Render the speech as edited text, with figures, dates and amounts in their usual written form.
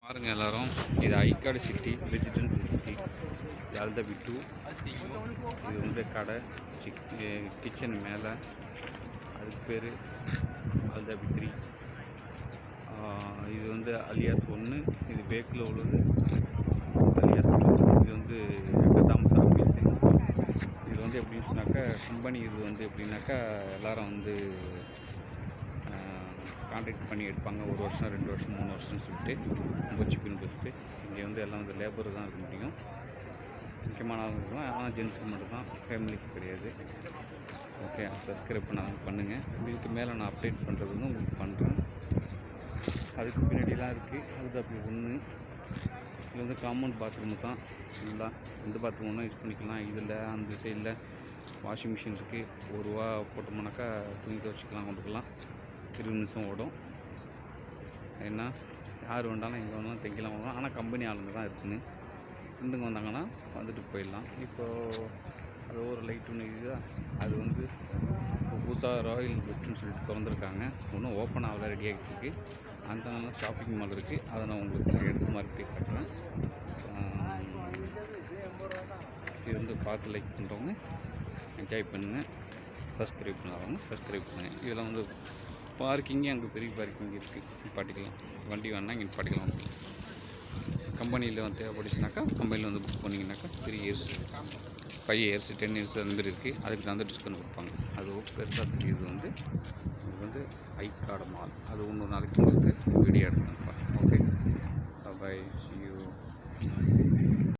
பாருங்கள் எல்லோரும், இது ஐகார்டு சிட்டி ரெசிடென்சி சிட்டி. இது அல்தபி 2. இது வந்து கடை கிச்சன் மேலே, அதுக்கு பேர் அல்தபி 3. இது வந்து அலியாஸ் 1, இது பேக்கில் உள்ளது அலியாஸ் 2. இது வந்து கதாமத் ஆஃபீஸு. இது வந்து எப்படின்னு சொன்னாக்கா கம்பெனி, இது வந்து எப்படின்னாக்கா எல்லோரும் வந்து கான்ட்ராக்ட் பண்ணி எடுப்பாங்க. 1 வருஷம் 2 வருஷம் 3 வருஷம்னு சொல்லிட்டு ரொம்ப சீப் அண்ட் பெஸ்ட்டு. இங்கே வந்து எல்லாம் வந்து லேபர் தான் இருக்க முடியும், முக்கியமான ஆளுங்க. ஆனால் ஜென்ஸுக்கு மட்டும் தான், ஃபேமிலிக்கு கிடையாது. ஓகே, சப்ஸ்கிரைப் பண்ணுங்கள். இதுக்கு மேலே நான் அப்டேட் பண்ணுறது வந்து உங்களுக்கு பண்ணுறேன். அதுக்கு பின்னாடிலாம் இருக்குது. அது அப்படி 1. இது வந்து காமன் பாத்ரூமு தான். ஃபுல்லாக எந்த பாத்ரூம் ஒன்றும் யூஸ் பண்ணிக்கலாம். இதில் அந்த சைடில் வாஷிங் மிஷின் இருக்குது. ₹1 போட்டோம்னாக்கா துணி துவைச்சிக்கலாம், கொண்டுக்கலாம். 20 நிமிஷம் ஓடும். ஏன்னா யார் வேண்டாலும் எங்கே வேணாலும் தைக்கலாம் வாங்கலாம். ஆனால் கம்பெனி ஆளுங்க தான் இருக்குன்னு. ஃப்ரெண்டுங்க வந்தாங்கன்னா வந்துட்டு போயிடலாம். இப்போது அது ஒரு லைட் ஒன்று இருக்குதா, அது வந்து புதுசாக ராயல் பெட்னு சொல்லிட்டு திறந்துருக்காங்க. ஒன்றும் ஓப்பன் ஆகல, ரெடி ஆகிட்டு இருக்குது. அந்த நல்ல ஷாப்பிங் மால் இருக்குது. அதை நான் உங்களுக்கு எடுத்து மார்க்கெட் காட்டுறேன். இது வந்து பார்த்து லைக் பண்ணுறவங்க என்ஜாய் பண்ணுங்கள். சப்ஸ்கிரைப் பண்ணாதவங்க சப்ஸ்கிரைப் பண்ணுங்கள். இதெல்லாம் வந்து பார்க்கிங்கே, அங்கே பெரிய பார்க்கிங் இருக்குது, நிப்பாட்டிக்கலாம். வண்டி வேணால் இங்கே நிப்பாட்டிக்கலாம். கம்பெனியில் வந்து தேவைப்படுச்சுனாக்கா கம்பெனியில் வந்து புக் பண்ணிங்கனாக்கா 3 இயர்ஸ் 5 இயர்ஸ் 10 இயர்ஸ் அந்த மாதிரி இருக்குது. அதுக்கு தகுந்த டிஸ்கவுண்ட் கொடுப்பாங்க. அது பெருசாக தெரியுது வந்து இது வந்து ஐகார்டு மால். அது இன்னொரு நாளைக்கு உங்களுக்கு வீடியோ எடுத்துன்னு. Okay, bye, see you.